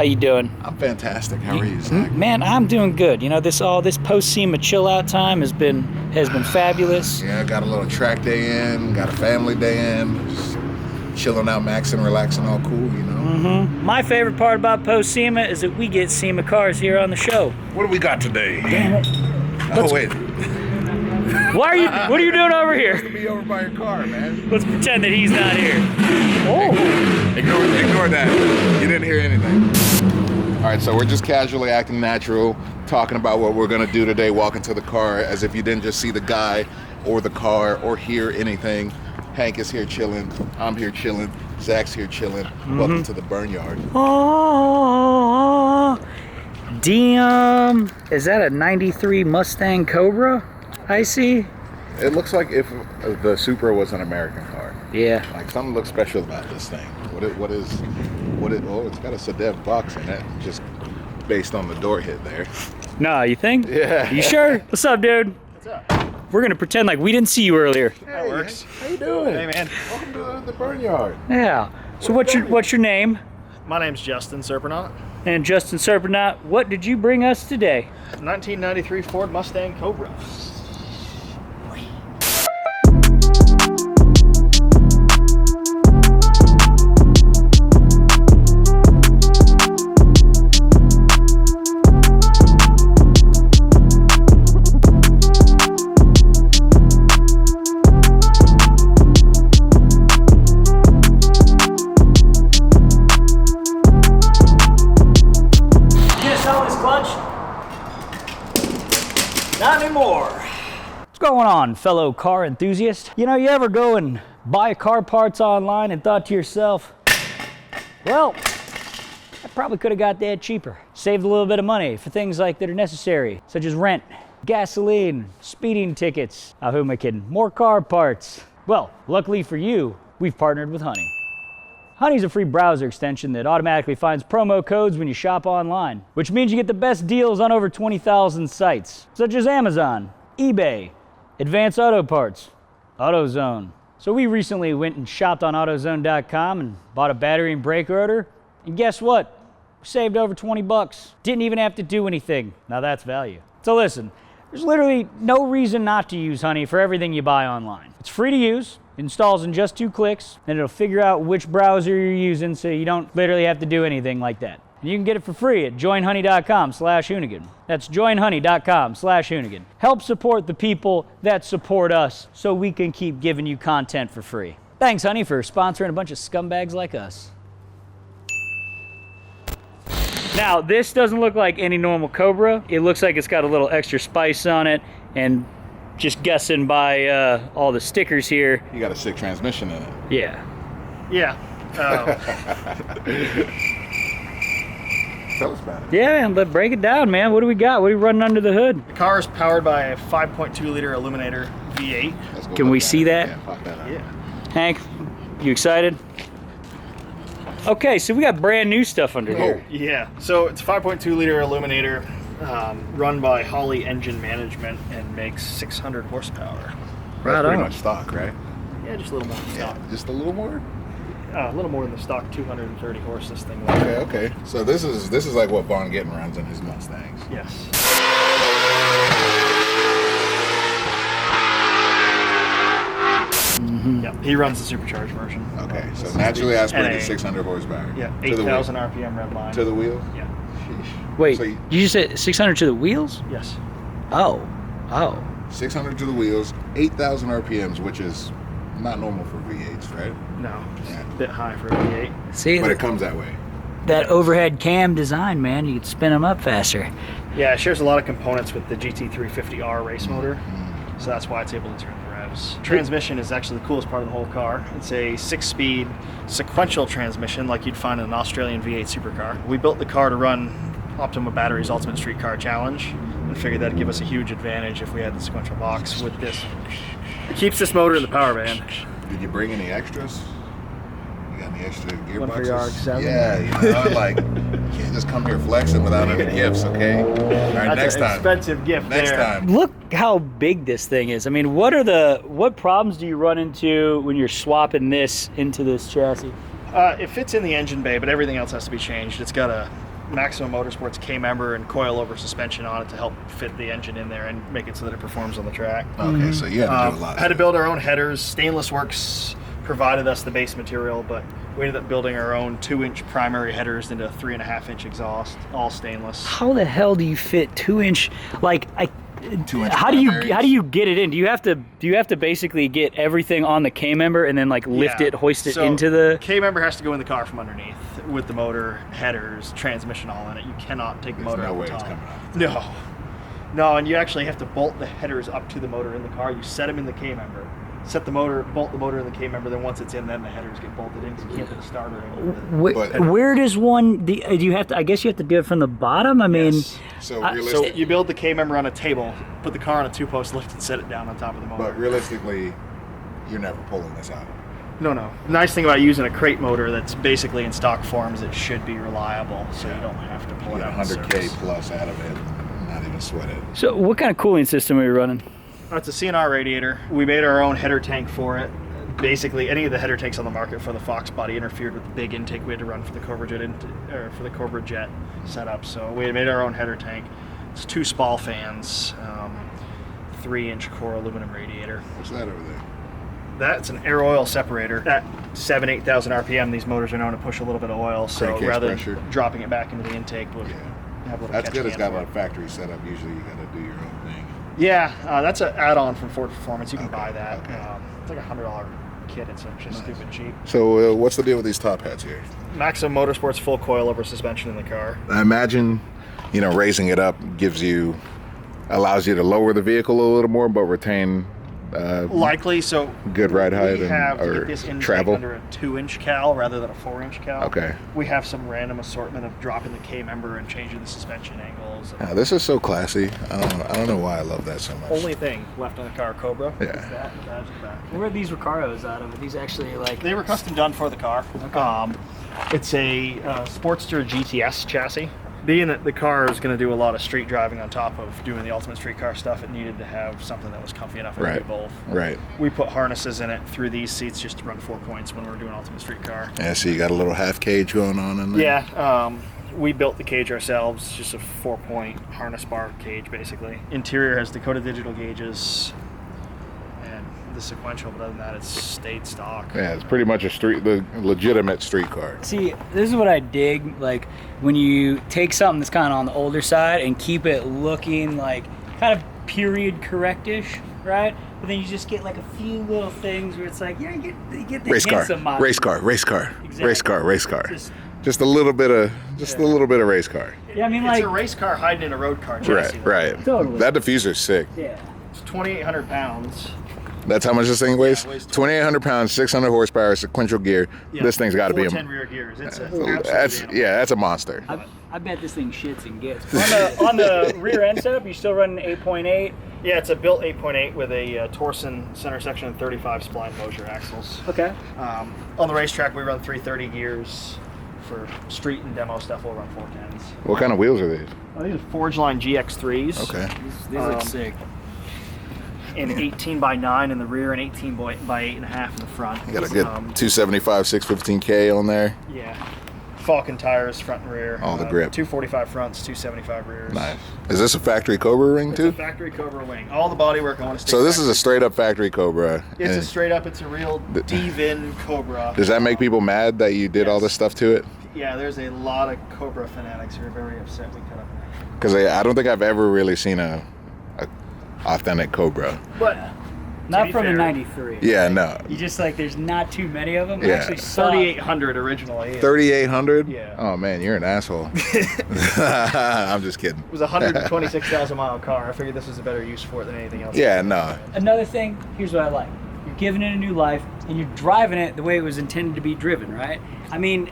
How you doing? I'm fantastic. How are you, Zach? Man, I'm doing good. You know, this post SEMA chill out time has been fabulous. Yeah, got a little track day in, got a family day in, just chilling out, maxing, relaxing, all cool, you know. My favorite part about post SEMA is that we get SEMA cars here on the show. What do we got today? Damn it. Oh, wait. What are you doing over here? Supposed to be over by your car, man. Let's pretend that he's not here. Oh. Ignore that. You didn't hear anything. All right, so we're just casually acting natural, talking about what we're gonna do today, walking to the car as if you didn't just see the guy or the car or hear anything. Hank is here chilling. I'm here chilling. Zach's here chilling. Welcome to the Burnyard. Oh, damn. Is that a 93 Mustang Cobra I see? It looks like if the Supra was an American car. Yeah. Like something looks special about this thing. Oh, it's got a Sedev box in it, just based on the door hit there. Nah, you think? Yeah. You sure? What's up, dude? What's up? We're gonna pretend like we didn't see you earlier. Hey, That works. How you doing? Hey, man. Welcome to the Burnyard. Yeah. So what's your name? My name's Justin Serpinaut. And Justin Serpinaut, what did you bring us today? 1993 Ford Mustang Cobra. Not anymore. What's going on, fellow car enthusiast? You know, you ever go and buy car parts online and thought to yourself, well, I probably could have got that cheaper. Saved a little bit of money for things like that are necessary, such as rent, gasoline, speeding tickets. Who am I kidding? More car parts. Well, luckily for you, we've partnered with Honey. Honey's a free browser extension that automatically finds promo codes when you shop online, which means you get the best deals on over 20,000 sites, such as Amazon, eBay, Advanced Auto Parts, AutoZone. So we recently went and shopped on AutoZone.com and bought a battery and brake rotor, and guess what? We saved over 20 bucks. Didn't even have to do anything. Now that's value. So listen, there's literally no reason not to use Honey for everything you buy online. It's free to use. Installs in just 2 clicks, and it'll figure out which browser you're using so you don't literally have to do anything like that. And you can get it for free at joinhoney.com/Hoonigan. That's joinhoney.com/Hoonigan. Help support the people that support us so we can keep giving you content for free. Thanks, Honey, for sponsoring a bunch of scumbags like us. Now, this doesn't look like any normal Cobra. It looks like it's got a little extra spice on it, and just guessing by all the stickers here. You got a sick transmission in it. Yeah. Yeah. Tell us about it. Yeah, man, break it down, man. What do we got? What are we running under the hood? The car is powered by a 5.2 liter Illuminator V8. Let's go Can look we at see it. that? Yeah, pop that up. Yeah. Hank, you excited? Okay, so we got brand new stuff under here. Yeah. So it's a 5.2 liter Illuminator run by Holley Engine Management and makes 600 horsepower. That's Right pretty on. much stock, right? Yeah, just a little more than stock. Yeah, just a little more. A little more than the stock 230 horse this thing was. Okay. So this is like what Vaughn Gittin runs in his Mustangs. Yes. Yeah, he runs the supercharged version. Okay. So naturally aspirated NA. 600 horsepower. Yeah, To the wheel. 8,000 RPM red line. To the wheel. Yeah. Sheesh. Wait, So you just said 600 to the wheels? Yes. Oh. 600 to the wheels, 8,000 RPMs, which is not normal for V8s, right? No, just Yeah. a bit high for a V8. See, But it comes that way. that overhead cam design, man, you could spin them up faster. Yeah, it shares a lot of components with the GT350R race motor, so that's why it's able to turn the revs. Transmission is actually the coolest part of the whole car. It's a 6-speed sequential transmission like you'd find in an Australian V8 supercar. We built the car to run Optima Battery's Ultimate Street Car Challenge and figured that'd give us a huge advantage if we had the sequential box with this. It keeps this motor in the power band. Did you bring any extras? You got any extra gearboxes? One for your RX-7? Yeah, you know, like, you can't just come here flexing without any gifts, okay? All right, That's next an time. expensive gift Next there. time. Look how big this thing is. I mean, what problems do you run into when you're swapping this into this chassis? It fits in the engine bay, but everything else has to be changed. It's got a Maximum Motorsports K-member and coilover suspension on it to help fit the engine in there and make it so that it performs on the track. Okay, so you had to do a lot. Had to build our own headers. Stainless Works provided us the base material, but we ended up building our own 2-inch primary headers into a 3.5-inch exhaust, all stainless. How the hell do you fit 2-inch? Like, 2-inch how do you get it in? Do you have to basically get everything on the K member and then like lift it, hoist it into the K-member has to go in the car from underneath with the motor, headers, transmission all in it. You cannot take the motor no out way the it's top. coming out. No, and you actually have to bolt the headers up to the motor in the car. You set them in the K-member. Set the motor, bolt the motor in the K-member, then once it's in, then the headers get bolted in because you can't put a starter in. Where does one, do you have to, I guess you have to do it from the bottom? I mean, yes. So you build the K-member on a table, put the car on a 2-post lift and set it down on top of the motor. But realistically, you're never pulling this out. No. The nice thing about using a crate motor that's basically in stock form is it should be reliable, so you don't have to pull it out. 100K plus out of it, not even sweat it. So what kind of cooling system are you running? It's a CNR radiator. We made our own header tank for it. Basically, any of the header tanks on the market for the Fox body interfered with the big intake we had to run for the Cobra Jet setup. So we made our own header tank. It's 2 Spall fans, 3-inch core aluminum radiator. What's that over there? That's an air oil separator. At 7,000-8,000 RPM, these motors are known to push a little bit of oil. So Crankcase rather pressure. than dropping it back into the intake, we'll have a little That's catch good. It's can got for a factory setup. Usually you got to do your own thing. Yeah, that's an add-on from Ford Performance. You can buy that. Okay. It's like a $100 kit. It's actually stupid cheap. So what's the deal with these top hats here? Maximum Motorsports full coilover suspension in the car. I imagine, raising it up allows you to lower the vehicle a little more, but retain likely. So good ride height we have to or get this intake travel under a 2-inch cal rather than a 4-inch cal. Okay. We have some random assortment of dropping the K member and changing the suspension angles. Yeah, this is so classy. I don't know why I love that so much. Only thing left on the car, Cobra. Yeah. Is that and the badge in the back. Where are these Recaros out of? Are these actually like... They were custom done for the car. Okay. It's a Sportster GTS chassis. Being that the car is going to do a lot of street driving on top of doing the ultimate street car stuff, it needed to have something that was comfy enough to do both. Right. We put harnesses in it through these seats just to run 4 points when we're doing ultimate street car. Yeah, so you got a little half cage going on in there. Yeah, we built the cage ourselves, just a 4-point harness bar cage basically. Interior has Dakota digital gauges and the sequential, but other than that, it's stayed stock. Yeah, it's pretty much the legitimate street car. See, this is what I dig, like when you take something that's kind of on the older side and keep it looking like kind of period correct-ish, right? But then you just get like a few little things where it's like, you get the Race car, hints of modern. race car, Exactly. race car. Just a little bit of race car. Yeah, I mean, It's like a race car hiding in a road car chassis. Right. Totally. That diffuser's sick. yeah. It's 2,800 pounds. That's how much this thing weighs? Yeah, it weighs 2,800 pounds, 600 horsepower, sequential gear. Yeah, This thing's got to be 410 rear gears. It's that's a monster. I bet this thing shits and gets. on the rear end setup, you still running 8.8? Yeah, it's a built 8.8 with a Torsen center section and 35 spline Mosier axles. Okay. On the racetrack, we run 330 gears. For street and demo stuff, we'll run 410s. What kind of wheels are these? These are Forge Line GX3s. Okay. These look sick. And 18 by 9 in the rear and 18 by 8.5 in the front. You got a good 275, 615K on there. Yeah. Falcon tires, front and rear. All the grip. 245 fronts, 275 rears. Nice. Is this a factory Cobra ring It's too? a factory Cobra wing. All the bodywork I want to stay. So this is a straight up factory Cobra. It's a And straight up. It's a real D-VIN Cobra. does that make people mad that you did all this stuff to it? Yeah, there's a lot of Cobra fanatics who are very upset we cut up an action. Because I don't think I've ever really seen a authentic Cobra. But Not be from fair, the 93. Yeah, no. You just like, there's not too many of them. Yeah. I actually saw 3,800 originally. 3,800? Yeah. Oh man, you're an asshole. I'm just kidding. It was a 126,000 mile car. I figured this was a better use for it than anything else. Yeah, no. Another thing, here's what I like. You're giving it a new life, and you're driving it the way it was intended to be driven, right? I mean,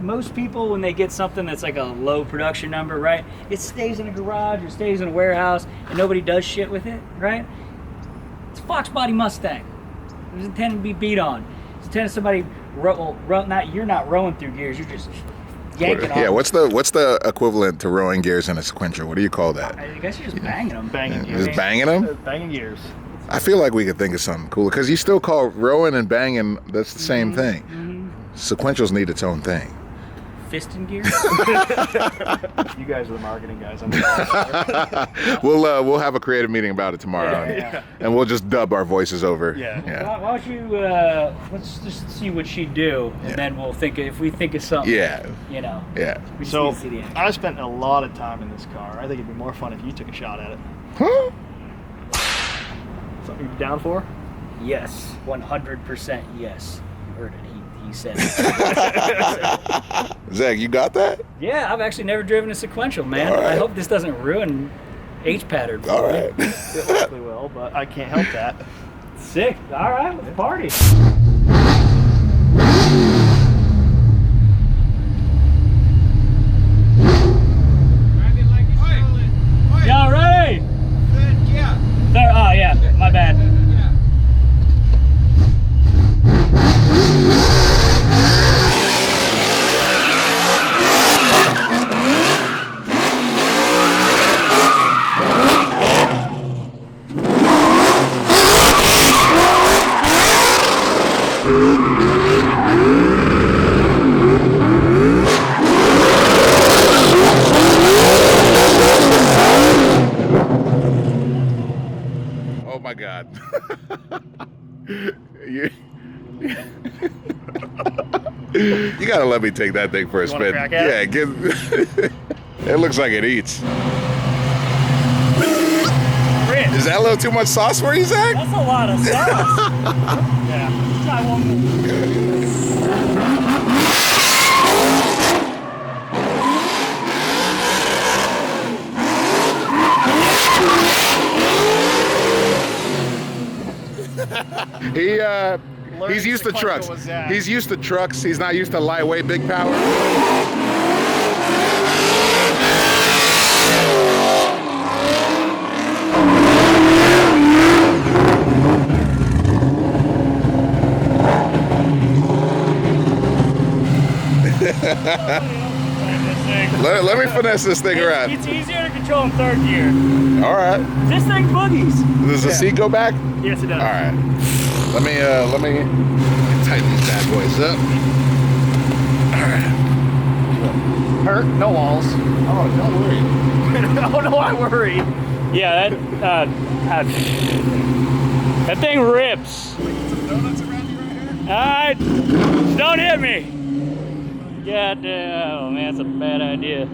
most people, when they get something that's like a low production number, right, it stays in a garage or stays in a warehouse, and nobody does shit with it, right? It's a Fox body Mustang. It was intended to be beat on. It's intended somebody, you're not rowing through gears, you're just yanking on. Yeah, what's the equivalent to rowing gears in a sequential? What do you call that? I guess you're just banging them. Banging gears. Just banging them? Banging gears. I feel like we could think of something cooler because you still call rowing and banging, that's the same thing. Sequentials need its own thing. fist in gear? You guys are the marketing guys. I'm the We'll have a creative meeting about it tomorrow, and we'll just dub our voices over. Yeah. Why don't you, let's just see what she'd do, and then we'll think, if we think of something, you know. Yeah. We just So, need to see the action. I spent a lot of time in this car. I think it'd be more fun if you took a shot at it. Huh? Something you'd be down for? Yes, 100% yes. You heard it. He said it. Zach, you got that? Yeah, I've actually never driven a sequential, man. All right. I hope this doesn't ruin H-pattern. All right. It likely will, but I can't help that. Sick. All right, let's party. Y'all ready? Yeah. Oh, yeah, my bad. Oh my God. you gotta let me take that thing for a You wanna spin. crack at Yeah, it looks like it eats. Is that a little too much sauce for you, Zach? That's a lot of sauce. Yeah. Try one more. He's used to trucks. He's used to trucks. He's not used to lightweight, big power. Let me finesse this thing around. It's easier to control in third gear. All right. This thing boogies. Does the seat go back? Yes, it does. All right. Let me tighten these bad boys up. All right. Hurt, no walls. Oh, don't worry. Oh no, I worry. Yeah, that thing rips. Some donuts around you right here? Alright, don't hit me. God damn, oh man, that's a bad idea.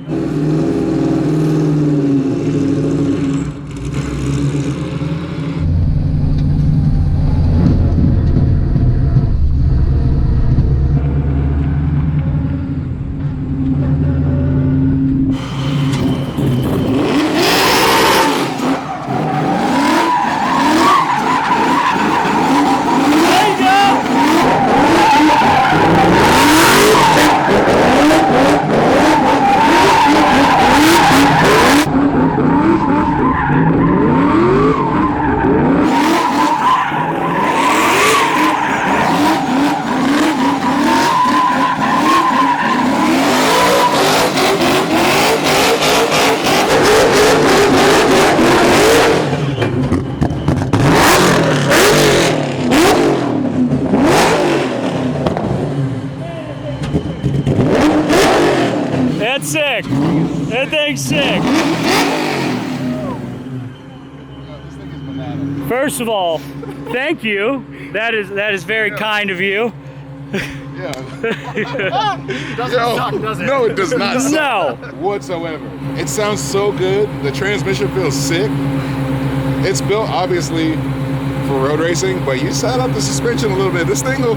That's sick. That thing's sick. First of all, thank you. That is very kind of you. Yeah. Doesn't suck, does it? No, it does not suck No. whatsoever. It sounds so good. The transmission feels sick. It's built obviously for road racing, but you set up the suspension a little bit. This thing will.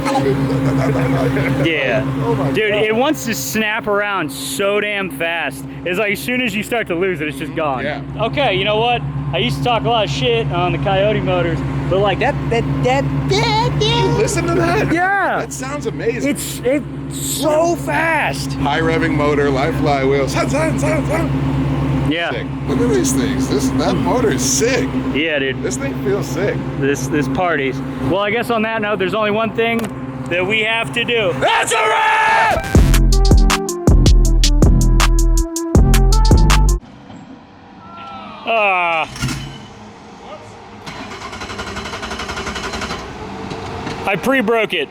Yeah. Oh my Dude, God. it wants to snap around so damn fast. It's like as soon as you start to lose it, it's just gone. Yeah. Okay, you know what? I used to talk a lot of shit on the Coyote motors, but like that. Listen to that. Yeah. That sounds amazing. It's so fast. High revving motor, live flywheels. Yeah. Sick. Look at these things. That motor is sick. Yeah, dude. This thing feels sick. This parties. Well, I guess on that note, there's only one thing that we have to do. That's a wrap! I pre-broke it.